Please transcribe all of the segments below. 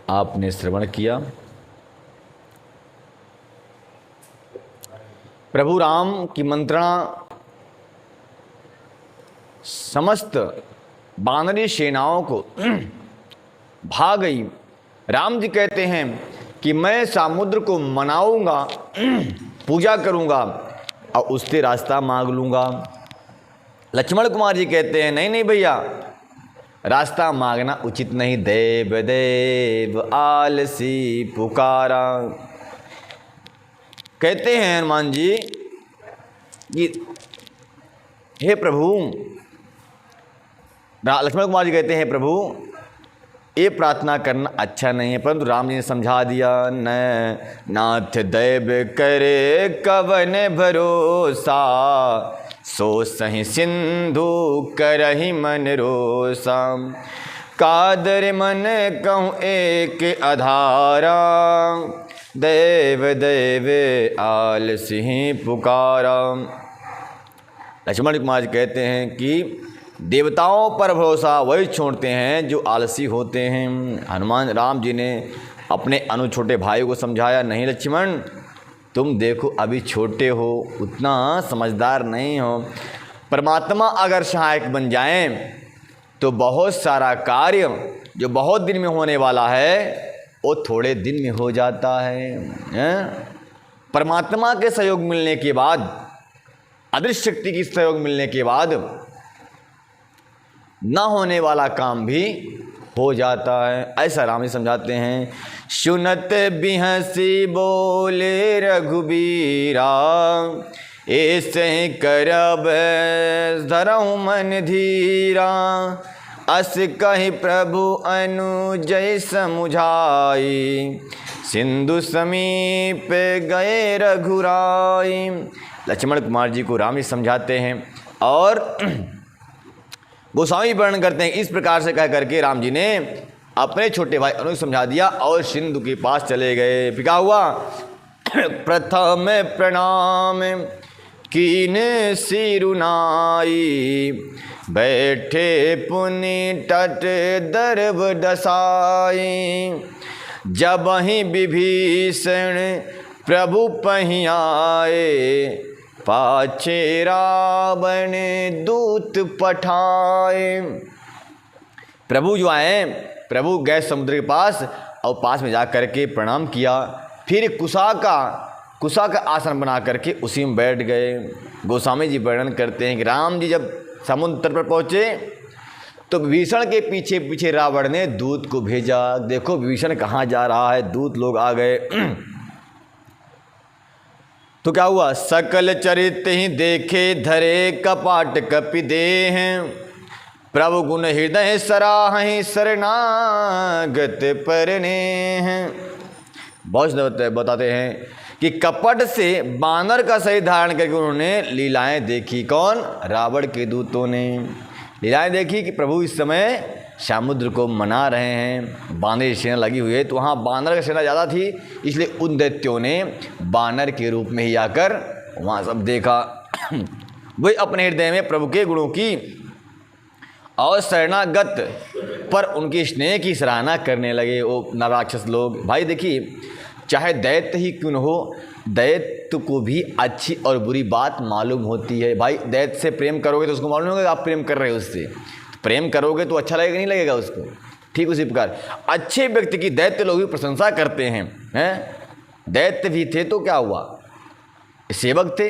आपने श्रवण किया। प्रभु राम की मंत्रणा समस्त वानरी सेनाओं को भा गई। राम जी कहते हैं कि मैं समुद्र को मनाऊंगा, पूजा करूंगा और उससे रास्ता मांग लूंगा। लक्ष्मण कुमार जी कहते हैं नहीं नहीं भैया, रास्ता मांगना उचित नहीं। देव देव आलसी पुकारा। कहते हैं हनुमान जी कि हे प्रभु, लक्ष्मण कुमार जी कहते हैं प्रभु ये प्रार्थना करना अच्छा नहीं है, परंतु राम जी ने समझा दिया। न नाथ दैव करे कवन भरोसा, सो सही सिंधु करहि मन रोसा। कादर मन कहूँ एक अधारा, देव देव आलसी पुकारा। लक्ष्मण कुमार जी कहते हैं कि देवताओं पर भरोसा वही छोड़ते हैं जो आलसी होते हैं। हनुमान राम जी ने अपने अनु छोटे भाई को समझाया, नहीं लक्ष्मण तुम देखो अभी छोटे हो, उतना समझदार नहीं हो। परमात्मा अगर सहायक बन जाएं तो बहुत सारा कार्य जो बहुत दिन में होने वाला है वो थोड़े दिन में हो जाता है। परमात्मा के सहयोग मिलने के बाद, अदृश्य शक्ति की सहयोग मिलने के बाद ना होने वाला काम भी हो जाता है। ऐसा राम जी समझाते हैं। सुनत बिहसी बोले रघुबीरा, ऐसे करब धरहु मन धीरा। अस कहि प्रभु अनुजय समुझाई, सिंधु समीप गए रघुराई। लक्ष्मण कुमार जी को राम जी समझाते हैं और गोस्वामी वर्णन करते हैं। इस प्रकार से कह करके राम जी ने अपने छोटे भाई अनु समझा दिया और सिंधु के पास चले गए। फिर क्या हुआ? प्रथम प्रणाम कीन सिरुनाई, बैठे पुनि तट दर्भ दसाई। जबहि विभीषण प्रभु पहि आए, पाछे रावण दूत पठाए। प्रभु जो आए, प्रभु गए समुद्र के पास और पास में जा करके प्रणाम किया। फिर कुशा का आसन बना करके उसी में बैठ गए। गोस्वामी जी वर्णन करते हैं कि राम जी जब समुद्र तट पर पहुँचे तो विभीषण के पीछे पीछे रावण ने दूत को भेजा। देखो विभीषण कहाँ जा रहा है, दूत लोग आ गए। तो क्या हुआ? सकल चरित ही देखे धरे, कपाट कपि देह। प्रभु गुण हृदय सराहि, शरणागत परने हैं। बहुत बताते हैं कि कपट से बानर का शरीर धारण करके उन्होंने लीलाएं देखी। कौन? रावण के दूतों ने लीलाएं देखी कि प्रभु इस समय समुद्र को मना रहे हैं, बानर की सेना लगी हुई है। तो वहाँ बानर की सेना ज़्यादा थी, इसलिए उन दैत्यों ने बानर के रूप में ही आकर वहाँ सब देखा। वही अपने हृदय में प्रभु के गुणों की और शरणागत पर उनकी स्नेह की सराहना करने लगे वो नराक्षस लोग। भाई देखिए, चाहे दैत्य ही क्यों न हो, दैत्य को भी अच्छी और बुरी बात मालूम होती है। भाई दैत्य से प्रेम करोगे तो उसको मालूम होगा कि आप प्रेम कर रहे हो उससे। प्रेम करोगे तो अच्छा लगेगा, नहीं लगेगा उसको। ठीक उसी प्रकार अच्छे व्यक्ति की दैत्य लोग भी प्रशंसा करते हैं। दैत्य भी थे तो क्या हुआ, सेवक थे,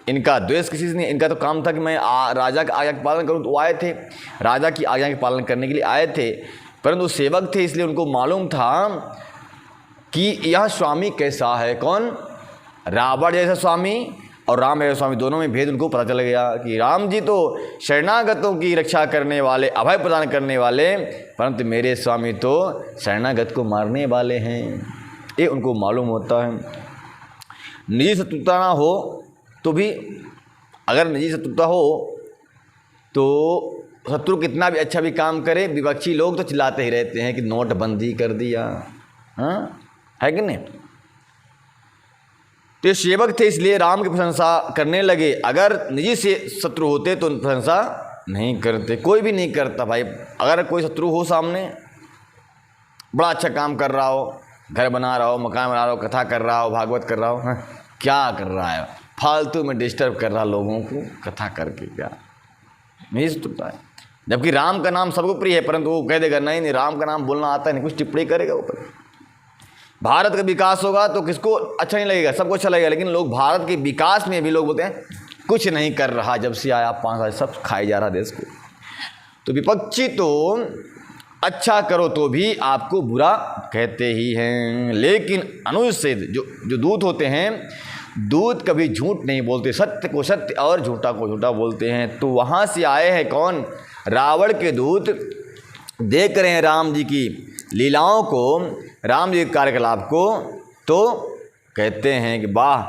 इनका द्वेष किसी से नहीं। इनका तो काम था कि मैं राजा की आज्ञा का पालन करूं, तो आए थे राजा की आज्ञा के पालन करने के लिए आए थे। परंतु सेवक थे, इसलिए उनको मालूम था कि यह स्वामी कैसा है। कौन? रावण जैसा स्वामी और राम जैसा स्वामी, दोनों में भेद उनको पता चल गया कि राम जी तो शरणागतों की रक्षा करने वाले, अभय प्रदान करने वाले, परंतु मेरे स्वामी तो शरणागत को मारने वाले हैं। ये उनको मालूम होता है। निजी शत्रुता ना हो तो भी, अगर निजी शत्रुता हो तो शत्रु कितना भी अच्छा भी काम करे, विपक्षी लोग तो चिल्लाते ही रहते हैं कि नोटबंदी कर दिया, हाँ है कि नहीं। तो ये सेवक थे, इसलिए राम की प्रशंसा करने लगे। अगर निजी से शत्रु होते तो प्रशंसा नहीं करते, कोई भी नहीं करता भाई। अगर कोई शत्रु हो सामने बड़ा अच्छा काम कर रहा हो, घर बना रहा हो, मकान बना रहा हो, कथा कर रहा हो, भागवत कर रहा हो, हाँ, क्या कर रहा है, फालतू में डिस्टर्ब कर रहा लोगों को कथा करके, क्या नहीं सुनता है। जबकि राम का नाम सबको प्रिय है, परंतु वो कह देगा नहीं राम का नाम बोलना आता है नहीं, कुछ टिप्पणी करेगा ऊपर। भारत का विकास होगा तो किसको अच्छा नहीं लगेगा, सबको अच्छा लगेगा, लेकिन लोग भारत के विकास में भी लोग बोलते हैं कुछ नहीं कर रहा, जब से आया 5 साल सब खाए जा रहा देश को। तो विपक्षी तो अच्छा करो तो भी आपको बुरा कहते ही हैं, लेकिन अनुच्छेद जो दूत होते हैं, दूत कभी झूठ नहीं बोलते, सत्य को सत्य और झूठा को झूठा बोलते हैं। तो वहाँ से आए हैं कौन, रावण के दूत, देख रहे हैं राम जी की लीलाओं को, राम जी के कार्यकलाप को, तो कहते हैं कि वाह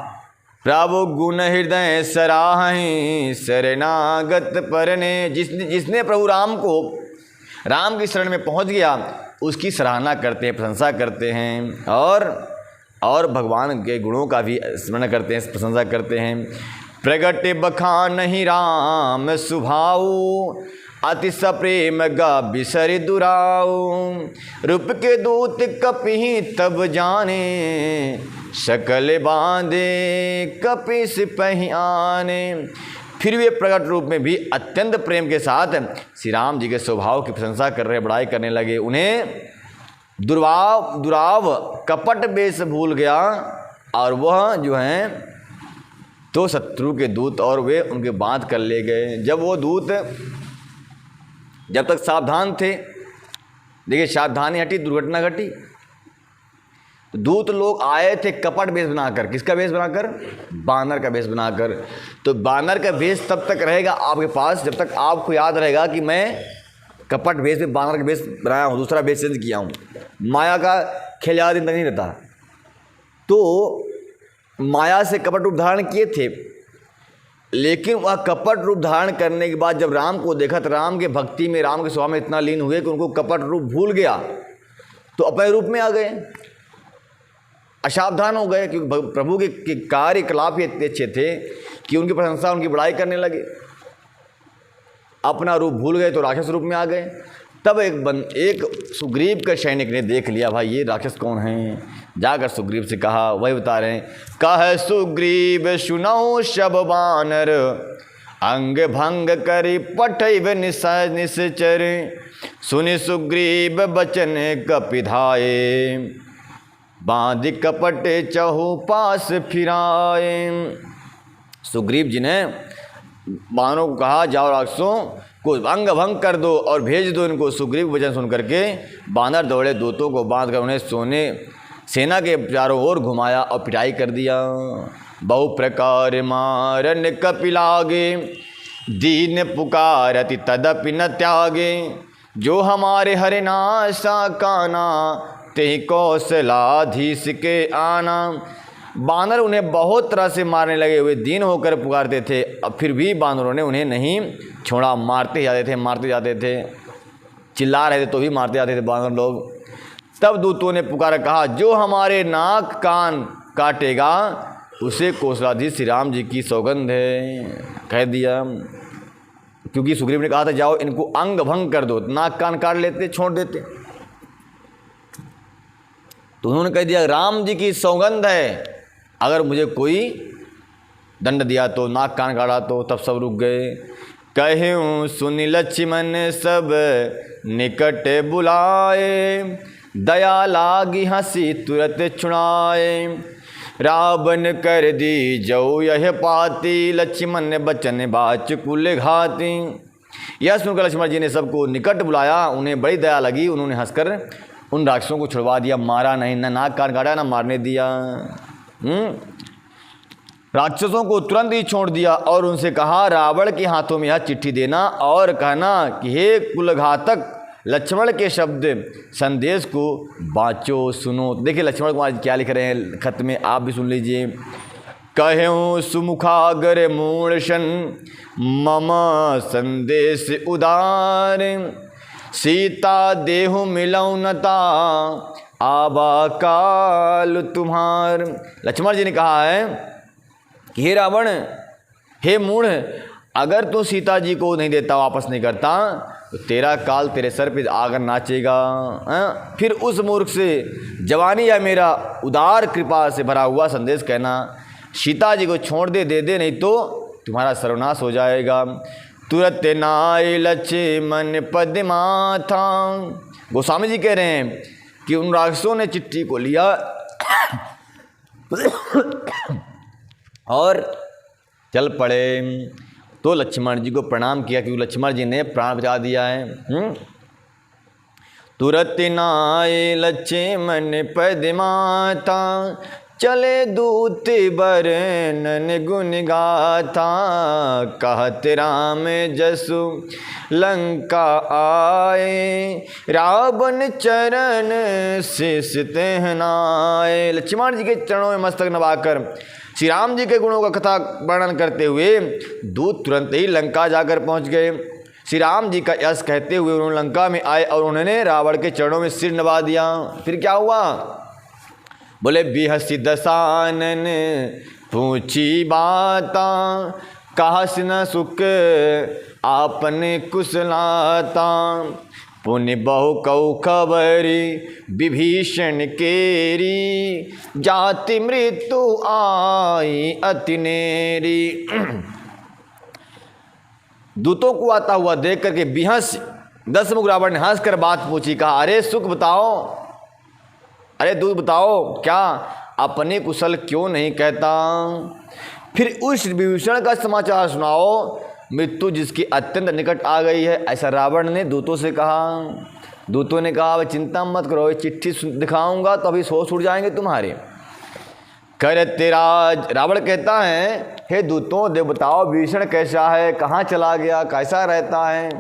प्रभु गुण हृदय सराहें शरणागत परने। जिसने प्रभु राम की शरण में पहुंच गया उसकी सराहना करते हैं, प्रशंसा करते हैं, और भगवान के गुणों का भी स्मरण करते हैं, प्रशंसा करते हैं। प्रगट बखान ही राम सुभाऊ अति सप्रेम गा बिसरि दुराऊ। रूप के दूत कपि तब जाने सकल बांधे कपि सिपहि आने। फिर वे प्रकट रूप में भी अत्यंत प्रेम के साथ श्री राम जी के स्वभाव की प्रशंसा कर रहे, बड़ाई करने लगे। उन्हें दुराव कपट वेश भूल गया, और वह जो हैं तो शत्रु के दूत, और वे उनके बांध कर ले गए। जब वो दूत जब तक सावधान थे, देखिए सावधानी हटी दुर्घटना घटी। दूत लोग आए थे कपट वेश बनाकर, किसका वेश बनाकर, बानर का वेश बनाकर। तो बानर का वेश तब तक रहेगा आपके पास जब तक आपको याद रहेगा कि मैं कपट वेश में बानर का वेश बनाया हूँ, दूसरा वेश चेंज किया हूँ। माया का खेल ज़्यादा दिन तक नहीं रहता। तो माया से कपट रूप धारण किए थे, लेकिन वह कपट रूप धारण करने के बाद जब राम को देखा तो राम के भक्ति में, राम के स्वभाव में इतना लीन हुए कि उनको कपट रूप भूल गया, तो अपने रूप में आ गए, असावधान हो गए, क्योंकि प्रभु के कार्यकलाप ही इतने अच्छे थे कि उनकी प्रशंसा, उनकी बड़ाई करने लगे। अपना रूप भूल गए तो राक्षस रूप में आ गए। तब एक सुग्रीव के सैनिक ने देख लिया, भाई ये राक्षस कौन हैं, जाकर सुग्रीव से कहा, वही बता रहे हैं, कह सुग्रीव सुनौ शब बानर अंग भंग करी पठैव निश्चर। सुनि सुग्रीव बचन कपिधाये बांध कपट चहु पास फिराए। सुग्रीव जी ने बानरों को कहा, जाओ राक्षसों को अंग भंग कर दो और भेज दो इनको। सुग्रीव वचन सुन करके बानर दौड़े, दूतों को बांध कर उन्हें सेना के चारों ओर घुमाया और पिटाई कर दिया। बहु प्रकार मारन कपिलागे दीन पुकारति तदपि न त्यागे। जो हमारे हरे नासा काना ते कौशलाधीश के आना। बानर उन्हें बहुत तरह से मारने लगे हुए दीन होकर पुकारते थे, अब फिर भी बानरों ने उन्हें नहीं छोड़ा, मारते जाते थे, चिल्ला रहे थे तो भी मारते जाते थे बानर लोग। तब दूतों ने पुकारा, कहा, जो हमारे नाक कान काटेगा उसे कौशलाधीश श्री राम जी की सौगंध है, कह दिया। क्योंकि सुग्रीव ने कहा था जाओ इनको अंग भंग कर दो, नाक कान काट लेते, छोड़ देते। तो उन्होंने कह दिया राम जी की सौगंध है, अगर मुझे कोई दंड दिया तो, नाक कान काटा तो। तब सब रुक गए। कहूँ सुनि लक्ष्मण सब निकट बुलाए। दया लागी हंसी तुरंत छुड़ाए। रावण कर दी जो यह पाती। लक्ष्मण बचन बाच कुल घाती। यह सुनकर लक्ष्मण जी ने सबको निकट बुलाया, उन्हें बड़ी दया लगी। उन्होंने हंसकर उन राक्षसों को छुड़वा दिया, मारा नहीं, ना नाक कान काटा, ना मारने दिया। राक्षसों को तुरंत ही छोड़ दिया और उनसे कहा, रावण के हाथों में यह चिट्ठी देना और कहना कि हे कुलघातक, लक्ष्मण के शब्द संदेश को बाँचो, सुनो। देखिए लक्ष्मण कुमार क्या लिख रहे हैं खत में, आप भी सुन लीजिए। कहूँ सुमुखागर मूर्शन मम संदेश उदार। सीता देहु मिलौनता आबा काल तुम्हार। लक्ष्मण जी ने कहा है कि हे रावण, हे मूढ़, अगर तू सीता जी को नहीं देता, वापस नहीं करता, तो तेरा काल तेरे सर पे आकर नाचेगा। फिर उस मूर्ख से जवानी या मेरा उदार कृपा से भरा हुआ संदेश कहना, सीता जी को छोड़ दे, नहीं तो तुम्हारा सर्वनाश हो जाएगा। तुरंत नाय लक्ष्मण पद माथा। गोस्वामी जी कह रहे हैं कि उन राक्षसों ने चिट्ठी को लिया और चल पड़े। तो लक्ष्मण जी को प्रणाम किया क्योंकि लक्ष्मण जी ने प्राण बचा दिया है। तुरंत नाय लक्ष्मण पद माता, चले दूत बरनन गुण गाथा। कहत राम जसु लंका आए, रावण चरण शिष नाए। लक्ष्मण जी के चरणों में मस्तक नवाकर श्री राम जी के गुणों का कथा वर्णन करते हुए दूत तुरंत ही लंका जाकर पहुंच गए। श्री राम जी का यश कहते हुए उन्होंने लंका में आए और उन्होंने रावण के चरणों में सिर नवा दिया। फिर क्या हुआ? बोले बिहसी दसानन पूछी बाता, कहस न सुख आपने कुशलाता। पुण्य बहु कौ खबरी विभीषण केरी, जाति मृत्यु आई अति नेरी। दूतों को आता हुआ देख करके बिहस दशमुख रावण ने हंस कर बात पूछी। कहा, अरे सुख बताओ, अरे दूत बताओ, क्या अपने कुशल क्यों नहीं कहता? फिर उस विभीषण का समाचार सुनाओ, मृत्यु जिसकी अत्यंत निकट आ गई है, ऐसा रावण ने दूतों से कहा। दूतों ने कहा, चिंता मत करो, ये चिट्ठी दिखाऊंगा तो अभी सोच उड़ जाएंगे तुम्हारे। करते राज, रावण कहता है, हे दूतों देव बताओ विभीषण कैसा है, कहाँ चला गया, कैसा रहता है?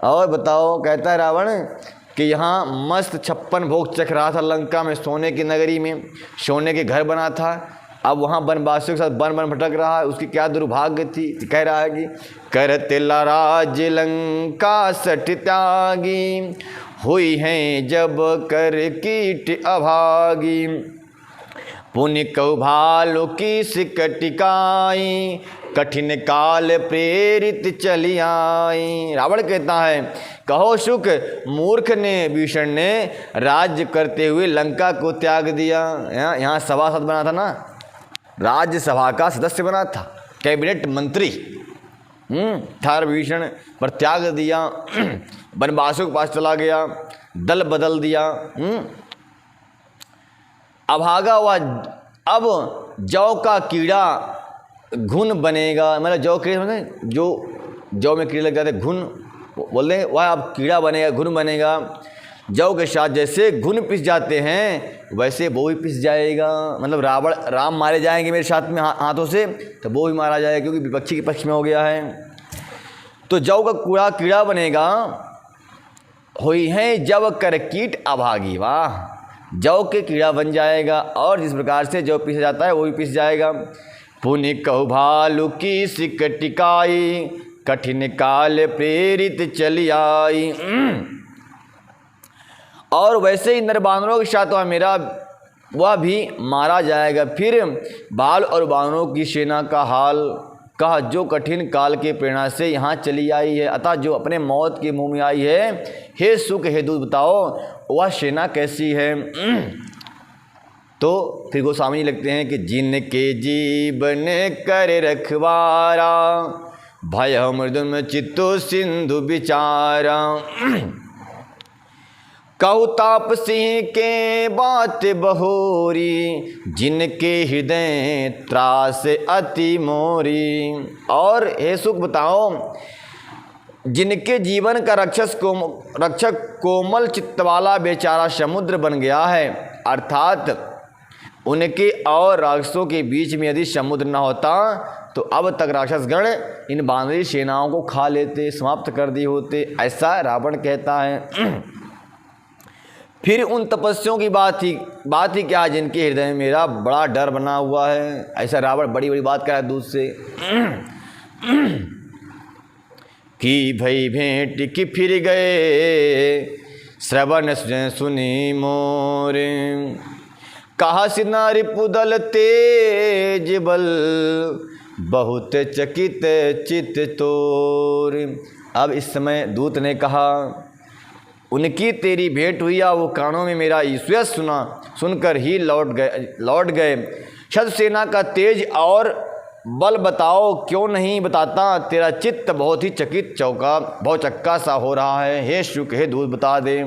और बताओ, कहता है रावण कि यहाँ मस्त 56 भोग चख रहा था लंका में, सोने की नगरी में सोने के घर बना था। अब वहाँ वनवासियों के साथ वन भटक रहा है, उसकी क्या दुर्भाग्य थी। कह रहा है कि करते राज लंका सठ त्यागी, हुई हैं जब कर कीट अभागी। पुण्य कौ भालु की सिकटिकाई, कठिन काल प्रेरित चली आई। रावण कहता है, कहो सुख, मूर्ख ने विभीषण ने राज्य करते हुए लंका को त्याग दिया। यहाँ सभासद बना था ना, राज्यसभा का सदस्य बना था, कैबिनेट मंत्री था विभीषण, पर त्याग दिया, वनवासियों के पास चला गया, दल बदल दिया, अभागा हुआ। अब जौ का कीड़ा घुन बनेगा, मतलब जौ कीड़े जो जौ में कीड़े लग जाते घुन बोलते हैं, वह अब कीड़ा बनेगा, घुन बनेगा। जौ के साथ जैसे घुन पिस जाते हैं वैसे वो भी पिस जाएगा। मतलब राम मारे जाएंगे मेरे साथ में हाथों से, तो वो भी मारा जाएगा क्योंकि विपक्षी के पक्ष में हो गया है। तो जौ का कूड़ा कीड़ा बनेगा, हुई है जब कर कीट अभागी। वाह, जौ के कीड़ा बन जाएगा और जिस प्रकार से जौ पिस जाता है वो भी पिस जाएगा। पुण्य कहु भालु की सिकटिकाई, कठिन काल प्रेरित चली आई। और वैसे ही नरबानरों के साथ वह भी मारा जाएगा। फिर बाल और बानरों की सेना का हाल कहा, जो कठिन काल के प्रेरणा से यहाँ चली आई है, अतः जो अपने मौत के मुंह में आई है। हे सुख, हे दूत बताओ वह सेना कैसी है? तो फिर गोस्वामी जी लिखते हैं कि जिनके जीवन कर रखवारा, भय मृदुम चित्तो सिंधु विचारा। कहु ताप सिंह के बात बहोरी, जिनके हृदय त्रास अति मोरी। और हे सुख बताओ, जिनके जीवन का रक्षक कोमल चित्त वाला बेचारा समुद्र बन गया है, अर्थात उनके और राक्षसों के बीच में यदि समुद्र न होता तो अब तक राक्षसगण इन बानरी सेनाओं को खा लेते, समाप्त कर दिए होते, ऐसा रावण कहता है। फिर उन तपस्वियों की बात ही क्या, जिनके हृदय में मेरा बड़ा डर बना हुआ है, ऐसा रावण बड़ी बड़ी बात कह रहा है दूध से। कि भई भेंट की फिर गए, श्रवण सुनी मोर। कहा सिनारी पुदल तेज बल, बहुत चकित चित तोर। अब इस समय दूत ने कहा, उनकी तेरी भेंट हुई या वो कानों में मेरा ईश्वर सुनकर ही लौट गए। शतसेना का तेज और बल बताओ, क्यों नहीं बताता? तेरा चित्त बहुत ही चक्का सा हो रहा है। हे शुक, हे दूत, बता दे,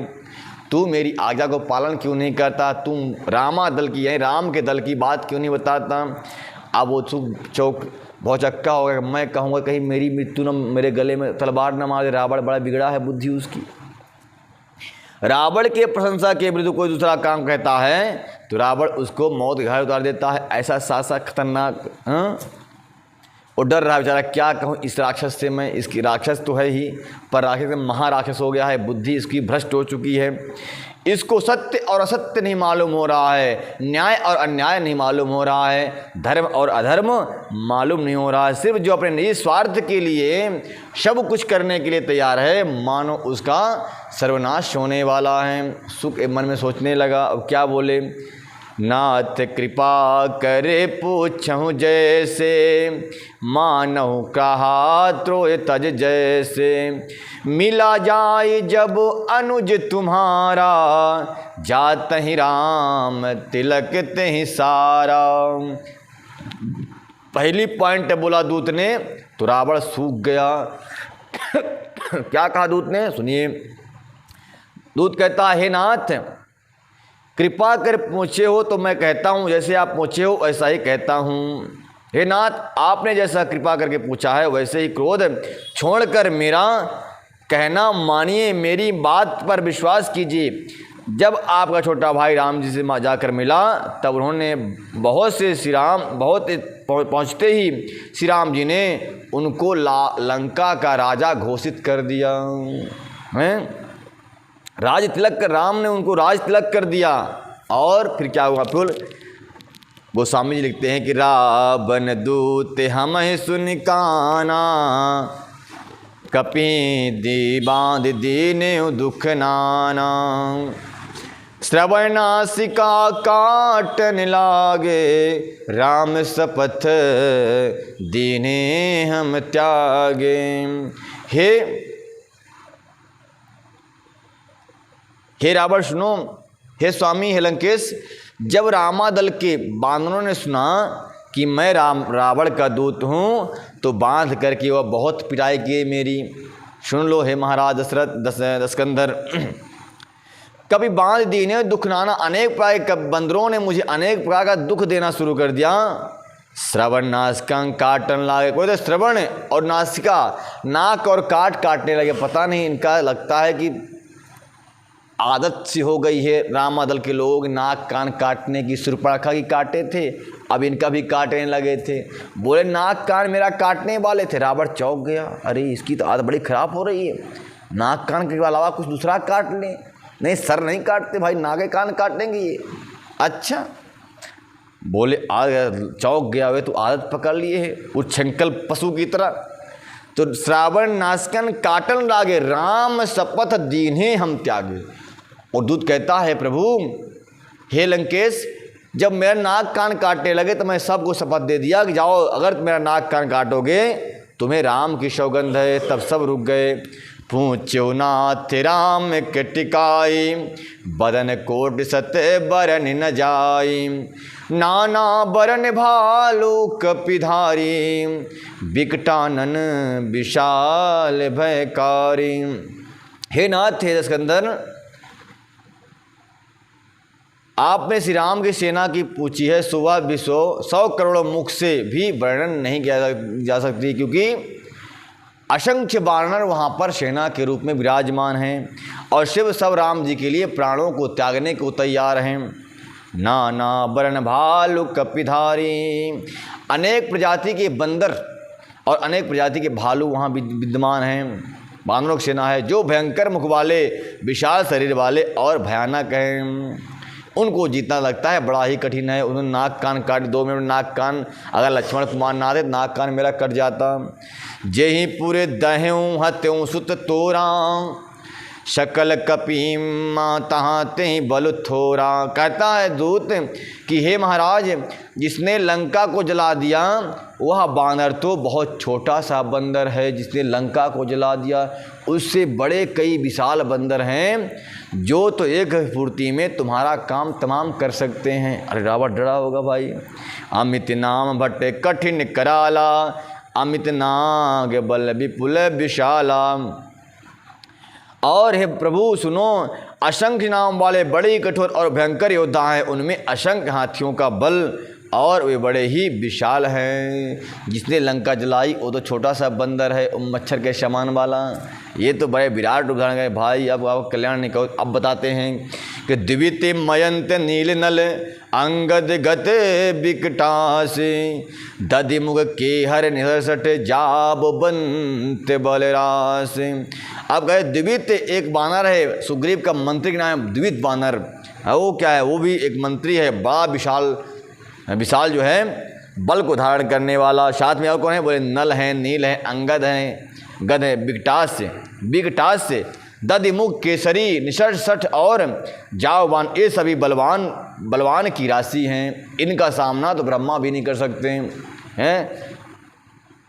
तू मेरी आज्ञा को पालन क्यों नहीं करता? तुम रामा दल की यानी राम के दल की बात क्यों नहीं बताता? अब वो बहुत चक्का हो गया। मैं कहूँगा कहीं मेरी मृत्यु न, मेरे गले में तलवार न मार दे। रावण बड़ा बिगड़ा है बुद्धि उसकी। रावण के प्रशंसा के विरुद्ध कोई दूसरा काम कहता है तो रावण उसको मौत के घाट उतार देता है। ऐसा सासा खतरनाक, वो डर रहा बेचारा, क्या कहूँ इस राक्षस से मैं। इसकी राक्षस तो है ही, पर राक्षस महाराक्षस हो गया है, बुद्धि इसकी भ्रष्ट हो चुकी है। इसको सत्य और असत्य नहीं मालूम हो रहा है, न्याय और अन्याय नहीं मालूम हो रहा है, धर्म और अधर्म मालूम नहीं हो रहा है। सिर्फ जो अपने निजी स्वार्थ के लिए सब कुछ करने के लिए तैयार है, मानो उसका सर्वनाश होने वाला है। सुख मन में सोचने लगा, अब क्या बोले? नाथ कृपा करे पूछूं जैसे, मानहु कहा त्रोय तज जैसे। मिला जाए जब अनुज तुम्हारा, जात ही राम तिलक ते ही सारा। पहली पॉइंट बोला दूत ने तो रावण सूख गया। क्या कहा दूत ने, सुनिए। दूत कहता, हे नाथ कृपा कर पूछे हो तो मैं कहता हूँ, जैसे आप पूछे हो वैसा ही कहता हूँ। हे नाथ, आपने जैसा कृपा करके पूछा है वैसे ही क्रोध छोड़कर मेरा कहना मानिए, मेरी बात पर विश्वास कीजिए। जब आपका छोटा भाई राम जी से जाकर मिला तब उन्होंने बहुत पहुँचते ही श्री राम जी ने उनको लंका का राजा घोषित कर दिया हैं। राज तिलक कर, राम ने उनको राज तिलक कर दिया। और फिर क्या हुआ? फिर गोस्वामी जी लिखते हैं कि रावण दूत हम सुन काना, कपि दी बांध दीने दुख नाना। श्रवण नासिका काटन लागे, राम शपथ दीने हम त्यागे। हे रावण सुनो, हे स्वामी, हे लंकेश, जब रामादल के बांदरों ने सुना कि मैं रावण का दूत हूँ तो बांध करके वह बहुत पिटाई किए मेरी। सुन लो हे महाराज दशकंधर, कभी बांध दीने दुख नाना, अनेक प्रकार के बंदरों ने मुझे अनेक प्रकार का दुख देना शुरू कर दिया। श्रवण नासिका काटन लागे, कोई तो श्रवण और नासिका, नाक और काटने लगे। पता नहीं, इनका लगता है कि आदत सी हो गई है। रामादल के लोग नाक कान काटने की, सुरपड़खा की काटे थे, अब इनका भी काटने लगे थे। बोले नाक कान मेरा काटने वाले थे। रावण चौंक गया, अरे इसकी तो आदत बड़ी खराब हो रही है, नाक कान के अलावा कुछ दूसरा काट लें। नहीं, सर नहीं काटते भाई, नाके कान काटेंगे ये। अच्छा, बोले चौंक गया, वे तो आदत पकड़ लिए है उच्छृंखल पशु की तरह। तो श्रावण नासकन काटन लागे, राम शपथ दीन्हे हम त्यागे। और दूत कहता है, प्रभु हे लंकेश, जब मेरा नाक कान काटने लगे तो मैं सबको शपथ दे दिया कि जाओ, अगर मेरा नाक कान काटोगे तुम्हें राम की सौगंध है। तब सब रुक गए। पूछो नाथ राम के टिकाई, बदन कोट सत्य बरन न जाई। नाना बरन भालू कपिधारी, बिकटानन विशाल भयकारी। हे नाथ, हे दशकंधर, आपने श्री राम की सेना की पूछी है, सुबह भी 100 करोड़ मुख से भी वर्णन नहीं किया जा सकती, क्योंकि असंख्य वानर वहाँ पर सेना के रूप में विराजमान हैं और शिव सब राम जी के लिए प्राणों को त्यागने को तैयार हैं। नाना बरन भालु कपिधारी, अनेक प्रजाति के बंदर और अनेक प्रजाति के भालू वहाँ विद्यमान हैं। बानरों की सेना है जो भयंकर मुख वाले, विशाल शरीर वाले और भयानक हैं। उनको जीतना लगता है बड़ा ही कठिन है। उन्होंने नाक कान काट, 2 मिनट में नाक कान, अगर लक्ष्मण कुमार ना दे नाक कान मेरा कट जाता। जे ही पूरे दह्यों हत्यों सुत तोरा, सकल कपी तहाते ही बल थोरा। कहता है दूत कि हे महाराज, जिसने लंका को जला दिया वह बानर तो बहुत छोटा सा बंदर है, जिसने लंका को जला दिया उससे बड़े कई विशाल बंदर हैं जो तो एक फुर्ती में तुम्हारा काम तमाम कर सकते हैं। अरे रावण डरा होगा भाई। अमित नाम भट्ट कठिन कराला, अमित नाग बल विपुल विशाला। और हे प्रभु सुनो, असंख्य नाम वाले बड़े ही कठोर और भयंकर योद्धा हैं, उनमें असंख्य हाथियों का बल और वे बड़े ही विशाल हैं। जिसने लंका जलाई वो तो छोटा सा बंदर है, मच्छर के समान वाला। ये तो बड़े विराट उदाहरण है भाई। अब आप कल्याण नहीं कहो। अब बताते हैं कि द्वितीय मयंत नील नल अंगद गत विकटासे, दधिमुख के हर निहसठ जाब बंत बलरास। अब गए द्वित एक बानर है, सुग्रीव का मंत्री का नाम है द्वित बानर। वो क्या है? वो भी एक मंत्री है, बड़ा विशाल जो है बल को धारण करने वाला। साथ में और कौन है? बोले नल हैं, नील हैं, अंगद हैं, गद है, विकटास से दधिमुख केसरी निषठ और जावबान, ये सभी बलवान की राशि हैं। इनका सामना तो ब्रह्मा भी नहीं कर सकते हैं।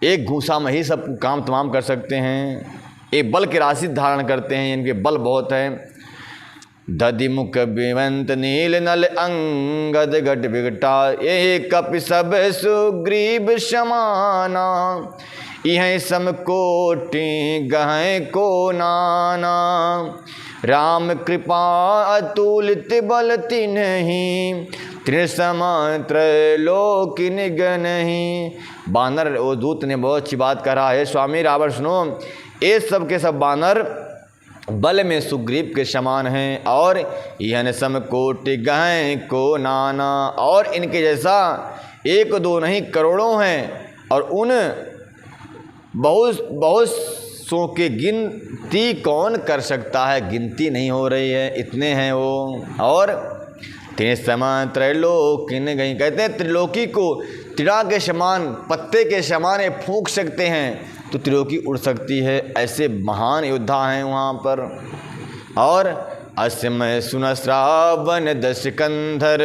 एक घूसा में ही सब काम तमाम कर सकते हैं। एक बल की राशि धारण करते हैं, इनके बल बहुत है। दधिमुख बिवंत नील नल अंगद गट विकटा, ये कपि सब सुग्रीव समाना, यह समकोटि गहै को नाना। राम कृपा अतुलित बल तिन्हि, त्रिसम त्रैलोकिन गनहि। बानर वो दूत ने बहुत अच्छी बात कहा है, स्वामी रावण सुनो, ये सब के सब बानर बल में सुग्रीव के समान हैं, और यह समकोटि गहै को नाना, और इनके जैसा एक दो नहीं करोड़ों हैं, और उन बहुत सौ के गिनती कौन कर सकता है? गिनती नहीं हो रही है, इतने हैं वो। और त्रिसम त्रैलोकिन गई, कहते हैं त्रिलोकी को तिड़ा के समान, पत्ते के समान ये फूंक सकते हैं तो त्रिलोकी उड़ सकती है। ऐसे महान योद्धा हैं वहाँ पर। और असमय सुन श्रावण दश कंधर,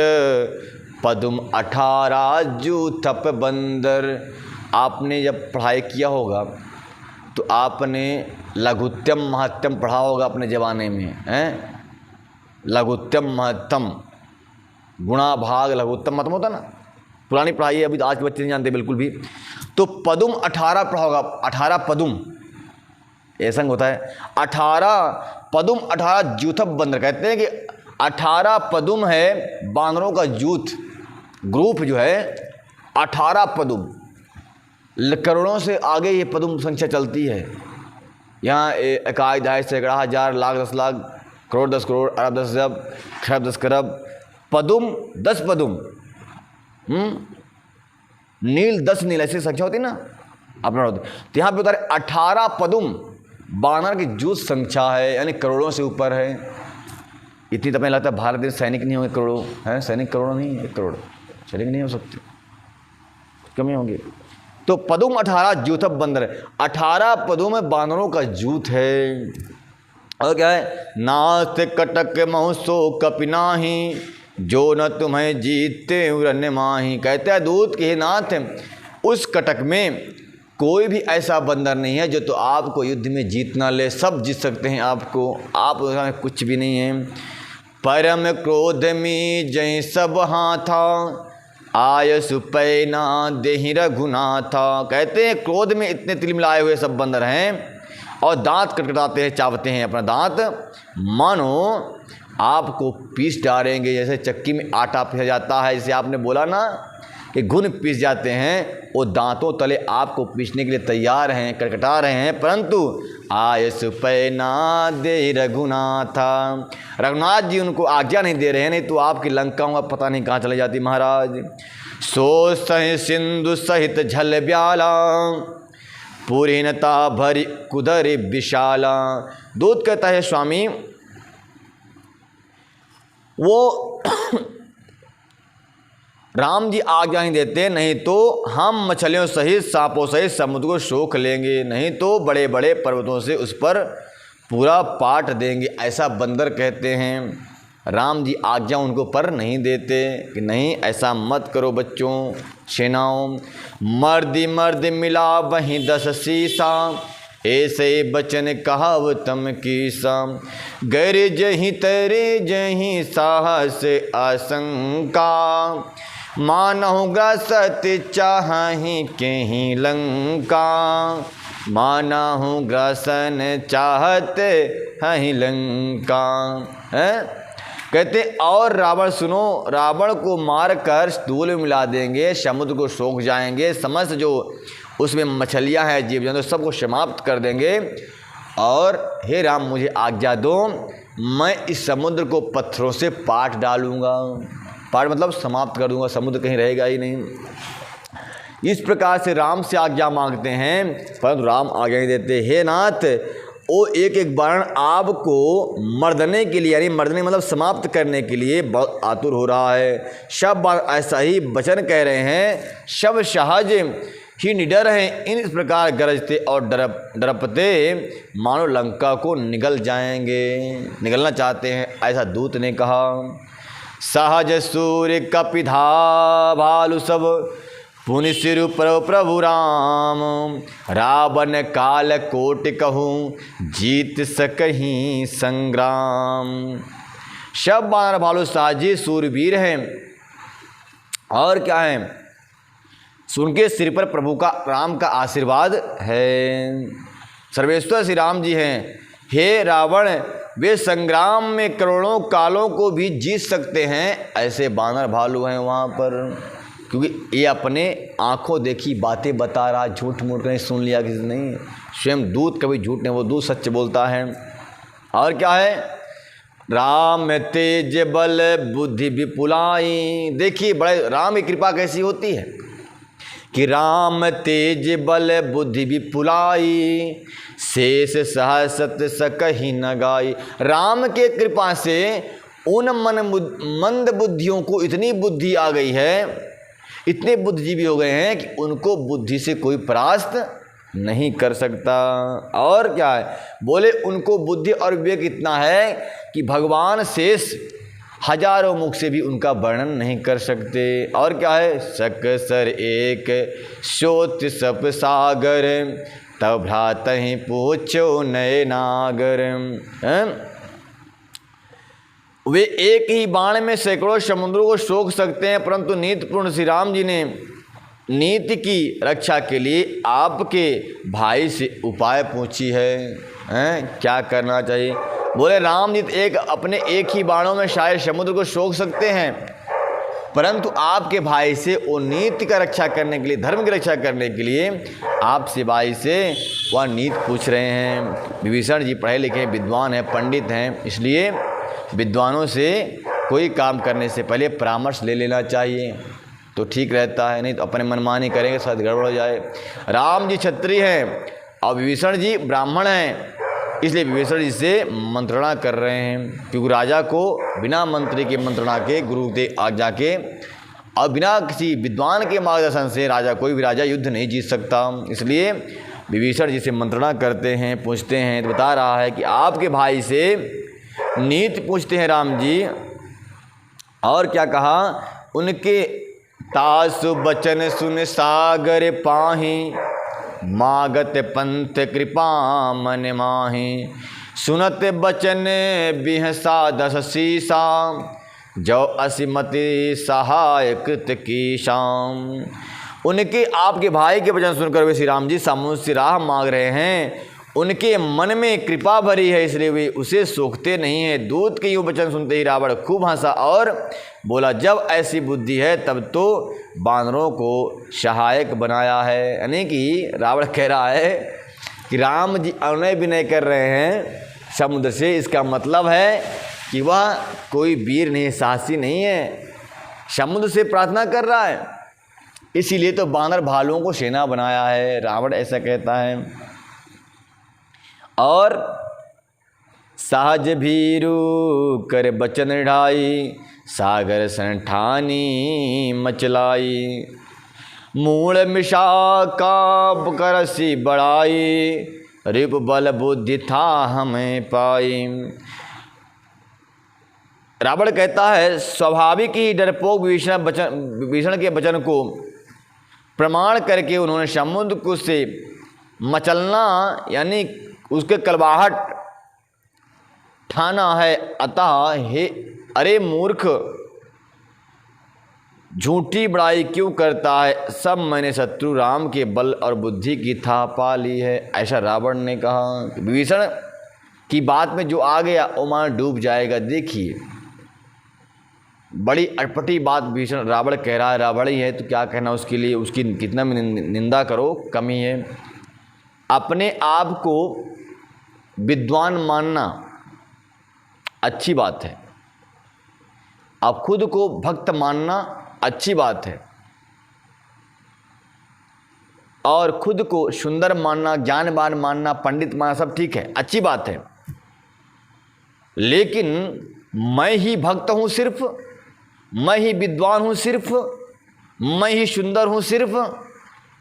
पदुम 18 जूथप बंदर। आपने जब पढ़ाई किया होगा तो आपने लघुत्तम महत्तम पढ़ा होगा अपने ज़माने में, हैं? लघुत्तम महत्तम, गुणा भाग लघुत्तम महत्तम होता ना, पुरानी पढ़ाई है, अभी तो आज के बच्चे नहीं जानते बिल्कुल भी। तो पदुम 18 पढ़ा होगा, 18 पदुम ऐसा होता है। 18 पदुम 18 जूथप बंदर, कहते हैं कि 18 पदुम है बानरों का जूथ, ग्रुप जो है 18 पदुम। करोड़ों से आगे ये पदुम संख्या चलती है। यहाँ इकाई दहाई सैकड़ा हज़ार लाख 10 लाख करोड़ 10 करोड़ अरब 10 अरब खरब 10 खरब, पदुम 10 पदुम, नील 10 नील, ऐसी संख्या होती ना अपना होती। तो यहाँ पे बता रहे 18 पदुम बानर की जूथ संख्या है, यानी करोड़ों से ऊपर है। इतनी तो हमें लगता है भारत देश सैनिक नहीं होंगे करोड़ों, हैं? सैनिक करोड़ों नहीं, 1 करोड़ सैनिक नहीं हो सकते, कमी होंगे। तो पदुम 18 जूथप बंदर, 18 पदुम बानरों का जूथ है। और क्या है? नाथ कटक महोत्सो कपिनाही, जो न तुम्हें जीतते रन माही। कहते हैं दूत के नाथ, उस कटक में कोई भी ऐसा बंदर नहीं है जो तो आपको युद्ध में जीत ना ले। सब जीत सकते हैं आपको, आप उसमें कुछ भी नहीं है। परम क्रोध में जय सब हाथा, आयसु पैना देहि रघुनाथा। कहते हैं क्रोध में इतने तिलमिलाए हुए सब बंदर हैं और दांत कटकटाते हैं, चावते हैं अपना दांत, मानो आपको पीस डालेंगे। जैसे चक्की में आटा पीसा जाता है, जैसे आपने बोला ना कि घुन पीस जाते हैं, वो दांतों तले आपको पीसने के लिए तैयार हैं, कटकटा रहे हैं। परंतु आयसु पैना दे रघुनाथा, रघुनाथ जी उनको आज्ञा नहीं दे रहे हैं, नहीं तो आपकी लंकाओं का पता नहीं कहाँ चली जाती महाराज। सो सहि सिंधु सहित झल ब्याला, पूरीनता भरी कुदर विशाला। दूत कहता है स्वामी वो राम जी आज्ञा नहीं देते, नहीं तो हम मछलियों सहित सांपों सहित समुद्र को सोख लेंगे, नहीं तो बड़े बड़े पर्वतों से उस पर पूरा पाठ देंगे, ऐसा बंदर कहते हैं। राम जी आज्ञा उनको पर नहीं देते कि नहीं ऐसा मत करो बच्चों, सेनाओं। मर्दी मर्द मिला वहीं 10 शीशा, ऐसे बचन कहावतम कीसा। गर जहीं तरे जहीं साहस आशंका, मानहु ग्रसत चाहि केहि लंका। मानहु ग्रसन चाहत हहि लंका। है कहते और रावण सुनो, रावण को मारकर धूल में मिला देंगे, समुद्र को सोख जाएंगे, समस्त जो उसमें मछलियां हैं जीव जंतु सबको समाप्त कर देंगे। और हे राम मुझे आज्ञा दो, मैं इस समुद्र को पत्थरों से पाट डालूंगा। पाट मतलब समाप्त कर दूंगा, समुद्र कहीं रहेगा ही नहीं। इस प्रकार से राम से आज्ञा मांगते हैं, परंतु राम आज्ञा नहीं देते। हे नाथ, वो एक एक बाण आपको मर्दने के लिए, यानी मर्दने मतलब समाप्त करने के लिए बहुत आतुर हो रहा है। सब ऐसा ही वचन कह रहे हैं, सब सहज ही निडर हैं, इन इस प्रकार गरजते और डरपते मानो लंका को निगल जाएंगे, निगलना चाहते हैं, ऐसा दूत ने कहा। सहज सूर्य कपिधा भालु सब, पुनि सिरु प्रभु राम। रावण काल कोट कहूँ, जीत सकहीं संग्राम। सब बानर भालू साजी सूरवीर हैं, और क्या है, उनके सिर पर प्रभु का राम का आशीर्वाद है। सर्वेश्वर श्री राम जी हैं। हे रावण, वे संग्राम में करोड़ों कालों को भी जीत सकते हैं, ऐसे बानर भालू हैं वहाँ पर। क्योंकि ये अपने आंखों देखी बातें बता रहा, झूठ मूठ नहीं सुन लिया किसी नहीं। स्वयं दूत कभी झूठ नहीं, वो दूत सच बोलता है। और क्या है, राम तेज बल बुद्धि विपुलाई। देखिए बड़े राम की कृपा कैसी होती है कि राम तेज बल बुद्धि विपुलाई, शेष सहसत सकहि न गाई। राम के कृपा से उन मंद बुद्धियों को इतनी बुद्धि आ गई है, इतने बुद्धिजीवी हो गए हैं कि उनको बुद्धि से कोई परास्त नहीं कर सकता। और क्या है, बोले उनको बुद्धि और विवेक इतना है कि भगवान शेष हजारों मुख से भी उनका वर्णन नहीं कर सकते। और क्या है, सकसर एक शोत सप सागर, तब भ्रातहि पूछो नए नागर। वे एक ही बाण में सैकड़ों समुद्रों को सोख सकते हैं, परंतु नीतिपूर्ण श्री राम जी ने नीति की रक्षा के लिए आपके भाई से उपाय पूछी है, क्या करना चाहिए। बोले राम जी अपने एक ही बाणों में शायद समुद्र को सोख सकते हैं, परंतु आपके भाई से वो नीति का रक्षा करने के लिए, धर्म की रक्षा करने के लिए आपसे भाई से वह नीति पूछ रहे हैं। विभीषण जी पढ़े लिखे विद्वान हैं, पंडित हैं, इसलिए विद्वानों से कोई काम करने से पहले परामर्श ले लेना चाहिए तो ठीक रहता है, नहीं तो अपने मनमानी करेंगे शायद गड़बड़ हो जाए। राम जी क्षत्रिय हैं और विभीषण जी ब्राह्मण हैं, इसलिए विभीषण जी से मंत्रणा कर रहे हैं, क्योंकि राजा को बिना मंत्री के मंत्रणा के, गुरु के आज्ञा के और बिना किसी विद्वान के मार्गदर्शन से राजा, कोई भी राजा युद्ध नहीं जीत सकता। इसलिए विभीषण जी से मंत्रणा करते हैं, पूछते हैं, तो बता रहा है कि आपके भाई से नीति पूछते हैं राम जी। और क्या कहा, उनके तासु बचन सुन सागर पाही, मागत पंथ कृपा मन माही। सुनत बचन बिहसा 10 शीशा, जो असिमति सहाय कृत की शाम। उनके आपके भाई के वचन सुनकर वे श्री राम जी समुद्र से राह मांग रहे हैं, उनके मन में कृपा भरी है, इसलिए वे उसे सोखते नहीं हैं। दूत के यूँ वचन सुनते ही रावण खूब हंसा और बोला, जब ऐसी बुद्धि है तब तो बानरों को सहायक बनाया है। यानी कि रावण कह रहा है कि राम जी अनुनय भी नहीं कर रहे हैं समुद्र से, इसका मतलब है कि वह कोई वीर नहीं, साहसी नहीं है, समुद्र से प्रार्थना कर रहा है, इसीलिए तो बानर भालुओं को सेना बनाया है। रावण ऐसा कहता है। और सहज भीरु कर बचन ढाई, सागर संठानी मचलाई। मूल मिशा का करसी बढ़ाई, रिप बल बुद्धि था हमें पाई। रावण कहता है स्वाभाविक ही डरपोक विभीषण के वचन को प्रमाण करके उन्होंने समुद्र को से मचलना यानी उसके कलवाहट ठाना है। अतः हे अरे मूर्ख, झूठी बड़ाई क्यों करता है, सब मैंने शत्रु राम के बल और बुद्धि की था पा ली है। ऐसा रावण ने कहा। विभीषण की बात में जो आ गया वो मान डूब जाएगा। देखिए बड़ी अटपटी बात विभीषण रावण कह रहा है। रावण ही है तो क्या कहना उसके लिए, उसकी कितना भी निंदा करो कमी है। अपने आप को विद्वान मानना अच्छी बात है, अब खुद को भक्त मानना अच्छी बात है, और खुद को सुंदर मानना, ज्ञानवान मानना, पंडित मानना सब ठीक है, अच्छी बात है। लेकिन मैं ही भक्त हूं सिर्फ, मैं ही विद्वान हूं सिर्फ, मैं ही सुंदर हूं सिर्फ,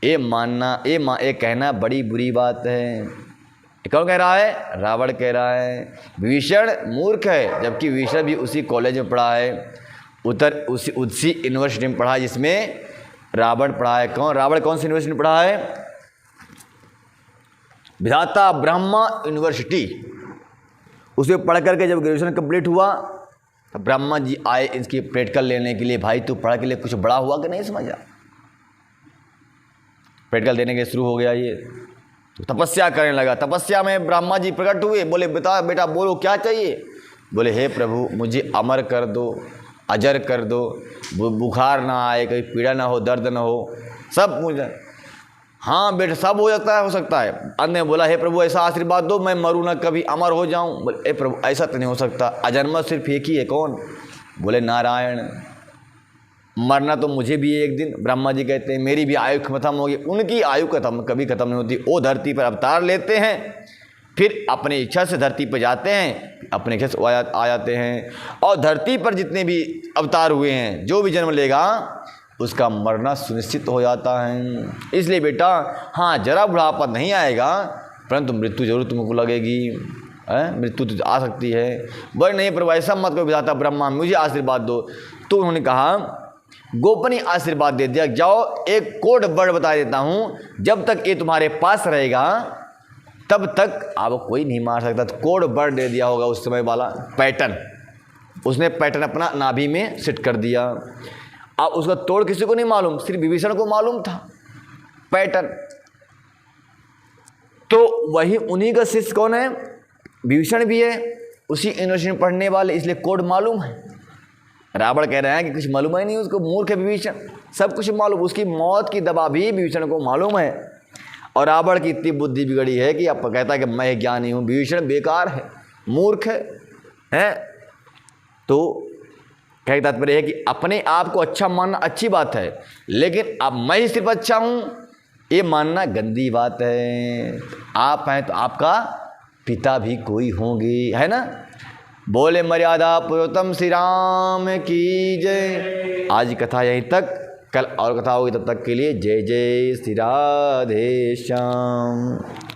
ये मानना ये कहना बड़ी बुरी बात है। कौन कह रहा है? रावण कह रहा है। विभीषण मूर्ख है, जबकि विभीषण भी उसी कॉलेज में पढ़ा है, उसी यूनिवर्सिटी में पढ़ा है जिसमें रावण पढ़ा है। कौन रावण कौन सी यूनिवर्सिटी में पढ़ा है? विधाता ब्रह्मा यूनिवर्सिटी। उसमें पढ़ करके जब ग्रेजुएशन कंप्लीट हुआ तो ब्रह्मा जी आए इसकी प्रैक्टिकल लेने के लिए। भाई तू पढ़ के लिए कुछ बड़ा हुआ कि नहीं समझा? प्रैक्टिकल देने के शुरू हो गया ये, तो तपस्या करने लगा। तपस्या में ब्रह्मा जी प्रकट हुए, बोले बेटा बोलो क्या चाहिए? बोले हे प्रभु मुझे अमर कर दो, अजर कर दो, बुखार ना आए, कोई पीड़ा ना हो, दर्द ना हो, सब मुझे। हाँ बेटा सब हो सकता है। अंत ने बोला हे प्रभु ऐसा आशीर्वाद दो मैं मरूँ ना कभी, अमर हो जाऊँ। बोले हे प्रभु ऐसा तो नहीं हो सकता, अजन्मा सिर्फ एक ही है। कौन? बोले नारायण। मरना तो मुझे भी एक दिन। ब्रह्मा जी कहते हैं मेरी भी आयु खत्म होगी, उनकी आयु कभी खत्म नहीं होती। वो धरती पर अवतार लेते हैं, फिर अपनी इच्छा से धरती पर जाते हैं, अपने इच्छा से आ जाते हैं। और धरती पर जितने भी अवतार हुए हैं, जो भी जन्म लेगा उसका मरना सुनिश्चित हो जाता है। इसलिए बेटा हाँ जरा बुढ़ापा नहीं आएगा, परंतु मृत्यु जरूर तुमको लगेगी। मृत्यु तो आ सकती है। बोले नहीं प्रभु ऐसा मत को विधाता ब्रह्मा मुझे आशीर्वाद दो। तो उन्होंने कहा गोपनीय आशीर्वाद दे दिया, जाओ एक कोड वर्ड बता देता हूँ, जब तक ये तुम्हारे पास रहेगा तब तक आपको कोई नहीं मार सकता। तो कोड वर्ड दे दिया होगा उस समय वाला पैटर्न, उसने पैटर्न अपना नाभि में सेट कर दिया। अब उसका तोड़ किसी को नहीं मालूम, सिर्फ विभीषण को मालूम था पैटर्न। तो वही उन्हीं का शिष्य कौन है? विभीषण भी है, उसी यूनिवर्सिटी में पढ़ने वाले, इसलिए कोड मालूम है। रावण कह रहे हैं कि कुछ मालूम ही नहीं उसको, मूर्ख है विभीषण, सब कुछ मालूम। उसकी मौत की दवा भी विभीषण को मालूम है। और रावण की इतनी बुद्धि बिगड़ी है कि अब कहता है कि मैं ज्ञानी हूँ। विभीषण बेकार है, मूर्ख है। तो कहने का तात्पर्य है कि अपने आप को अच्छा मानना अच्छी बात है, लेकिन अब मैं ही सिर्फ अच्छा हूँ ये मानना गंदी बात है। आप हैं तो आपका पिता भी कोई होंगे, है ना। बोले मर्यादा पुरुषोत्तम श्री राम की जय। आज की कथा यहीं तक, कल और कथा होगी, तब तक के लिए जय जय श्री राधे श्याम।